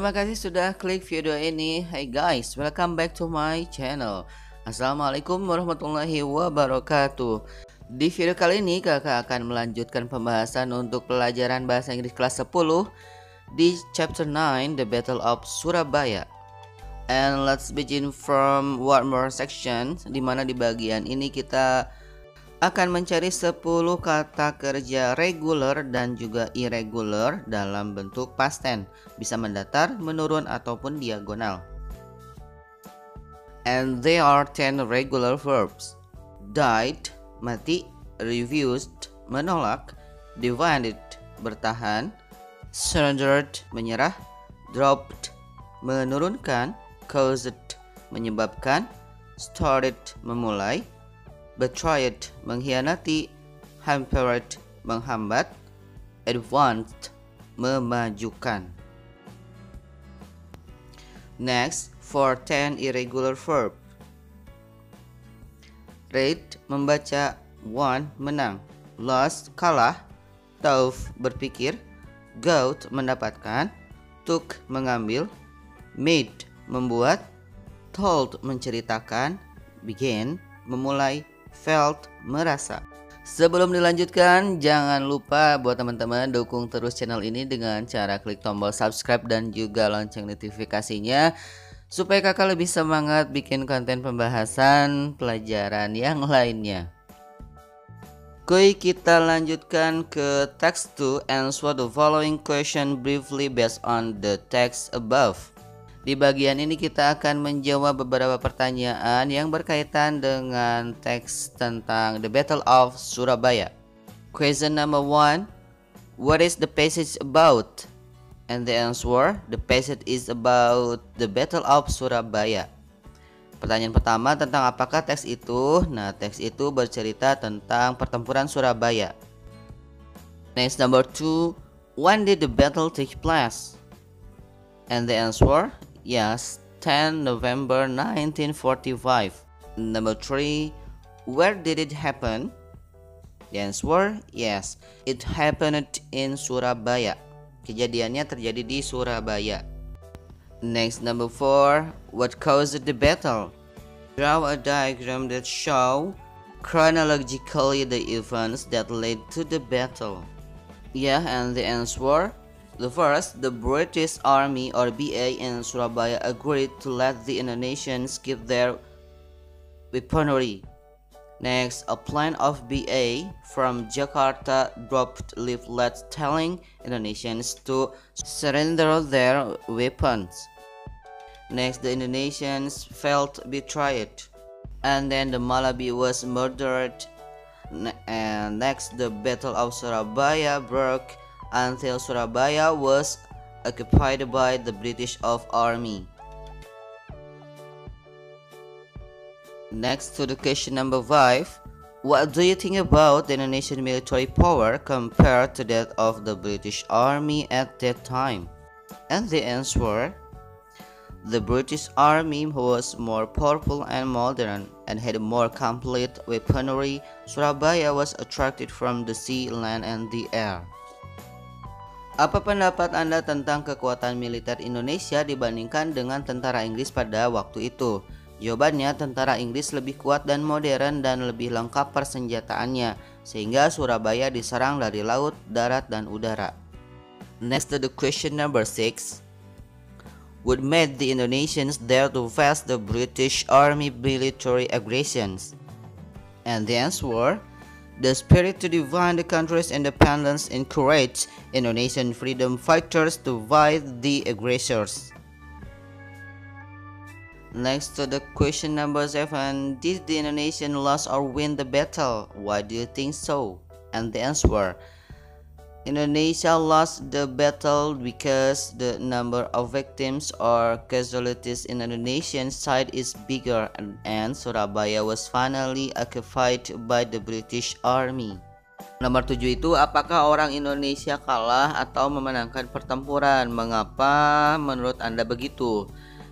Terima kasih sudah klik video ini. Hey guys, welcome back to my channel. Assalamualaikum warahmatullahi wabarakatuh. Di video kali ini kakak akan melanjutkan pembahasan untuk pelajaran bahasa Inggris kelas 10 di chapter 9 The Battle of Surabaya. And let's begin from one more section, dimana di bagian ini kita akan mencari 10 kata kerja regular dan juga irregular dalam bentuk past tense, bisa mendatar, menurun, ataupun diagonal. And there are 10 regular verbs: died, mati; refused, menolak; divided, bertahan; surrendered, menyerah; dropped, menurunkan; caused, menyebabkan; started, memulai; betrayed, mengkhianati; hampered, menghambat; advanced, memajukan. Next, for 10 irregular verb. Read, membaca; won, menang; lost, kalah; thought, berpikir; got, mendapatkan; took, mengambil; made, membuat; told, menceritakan; began, memulai; felt, merasa. Sebelum dilanjutkan, jangan lupa buat teman-teman dukung terus channel ini dengan cara klik tombol subscribe dan juga lonceng notifikasinya, supaya kakak lebih semangat bikin konten pembahasan pelajaran yang lainnya. Oke, kita lanjutkan ke text 2. Answer the following question briefly based on the text above. Di bagian ini kita akan menjawab beberapa pertanyaan yang berkaitan dengan teks tentang The Battle of Surabaya. Question number 1. What is the passage about? And the answer, the passage is about the Battle of Surabaya. Pertanyaan pertama, tentang apakah teks itu? Nah, teks itu bercerita tentang pertempuran Surabaya. Next, number 2. When did the battle take place? And the answer, yes, 10 November 1945. Number 3. Where did it happen? The answer, yes, it happened in Surabaya. Kejadiannya terjadi di Surabaya. Next, number 4. What caused the battle? Draw a diagram that show chronologically the events that led to the battle. Yeah, and the answer, the first, the British Army or BA in Surabaya agreed to let the Indonesians keep their weaponry. Next, a plane of BA from Jakarta dropped leaflets telling Indonesians to surrender their weapons. Next, the Indonesians felt betrayed, and then the Malabi was murdered. And next, the Battle of Surabaya broke until Surabaya was occupied by the British Army. Next to the question number 5. What do you think about the Indonesian military power compared to that of the British Army at that time? And the answer, the British Army was more powerful and modern and had more complete weaponry. Surabaya was attracted from the sea, land, and the air. Apa pendapat Anda tentang kekuatan militer Indonesia dibandingkan dengan tentara Inggris pada waktu itu? Jawabannya, tentara Inggris lebih kuat dan modern dan lebih lengkap persenjataannya, sehingga Surabaya diserang dari laut, darat, dan udara. Next to the question number 6. What made the Indonesians dare to face the British Army military aggressions? And the answer, the spirit to defend the country's independence encouraged Indonesian freedom fighters to fight the aggressors. Next to the question number 7. Did the Indonesian lose or win the battle? Why do you think so? And the answer, Indonesia lost the battle because the number of victims or casualties in the Indonesian side is bigger, and Surabaya was finally occupied by the British Army. Nomor 7 itu, apakah orang Indonesia kalah atau memenangkan pertempuran? Mengapa menurut Anda begitu?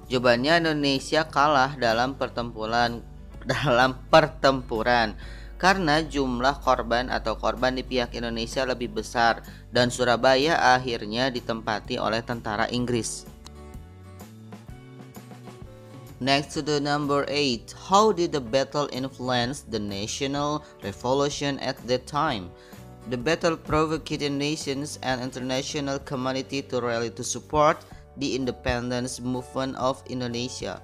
Jawabannya, Indonesia kalah dalam pertempuran karena jumlah korban atau korban di pihak Indonesia lebih besar dan Surabaya akhirnya ditempati oleh tentara Inggris. Next to the number 8, how did the battle influence the national revolution at that time? The battle provoked nations and international community to rally to support the independence movement of Indonesia.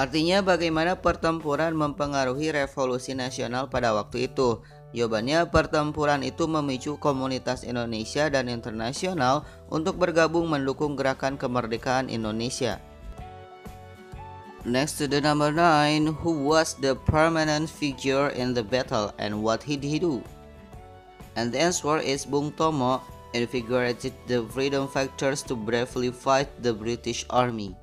Artinya bagaimana pertempuran mempengaruhi revolusi nasional pada waktu itu? Jawabannya, pertempuran itu memicu komunitas Indonesia dan internasional untuk bergabung mendukung gerakan kemerdekaan Indonesia. Next to the number 9, who was the prominent figure in the battle and what did he do? And the answer is Bung Tomo invigorated the freedom fighters to bravely fight the British Army.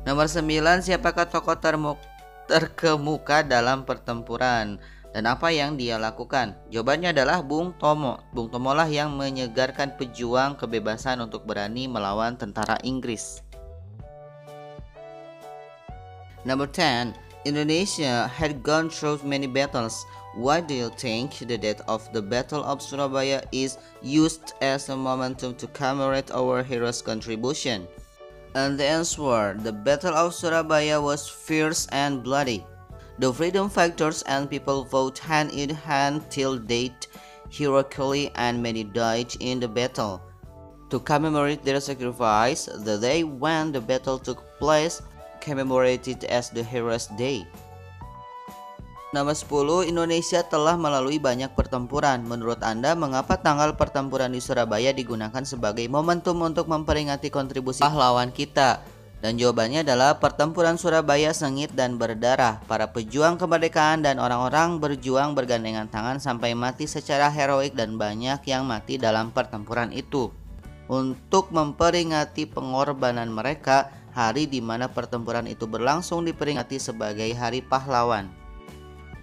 Nomor 9, siapakah tokoh terkemuka dalam pertempuran dan apa yang dia lakukan? Jawabannya adalah Bung Tomo. Bung Tomo lah yang menyegarkan pejuang kebebasan untuk berani melawan tentara Inggris. Number 10, Indonesia had gone through many battles. Why do you think the date of the Battle of Surabaya is used as a momentum to commemorate our heroes' contribution? And the answer, the Battle of Surabaya was fierce and bloody. The freedom fighters and people fought hand in hand till death heroically and many died in the battle. To commemorate their sacrifice, the day when the battle took place commemorated as the Heroes' Day. Nomor 10, Indonesia telah melalui banyak pertempuran. Menurut Anda, mengapa tanggal pertempuran di Surabaya digunakan sebagai momentum untuk memperingati kontribusi pahlawan kita? Dan jawabannya adalah pertempuran Surabaya sengit dan berdarah. Para pejuang kemerdekaan dan orang-orang berjuang bergandengan tangan sampai mati secara heroik dan banyak yang mati dalam pertempuran itu. Untuk memperingati pengorbanan mereka, hari di mana pertempuran itu berlangsung diperingati sebagai Hari Pahlawan.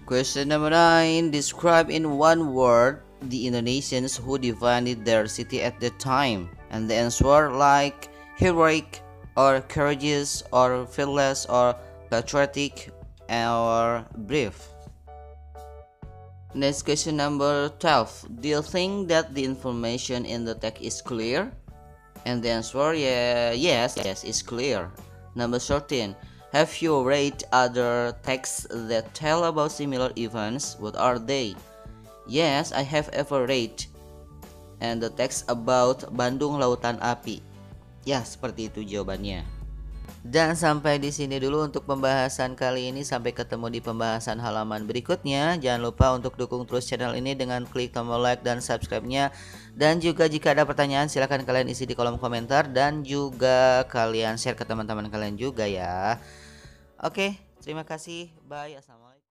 Question number 9. Describe in one word the Indonesians who defended their city at that time. And the answer like heroic or courageous or fearless or patriotic or brave. Next question number 12. Do you think that the information in the text is clear? And the answer yes, it's clear. Number 13. Have you read other texts that tell about similar events? What are they? Yes, I have ever read. And the text about Bandung Lautan Api. Ya, seperti itu jawabannya. Dan sampai di sini dulu untuk pembahasan kali ini. Sampai ketemu di pembahasan halaman berikutnya. Jangan lupa untuk dukung terus channel ini dengan klik tombol like dan subscribe-nya. Dan juga jika ada pertanyaan silahkan kalian isi di kolom komentar. Dan juga kalian share ke teman-teman kalian juga ya. Oke, terima kasih. Bye. Assalamualaikum.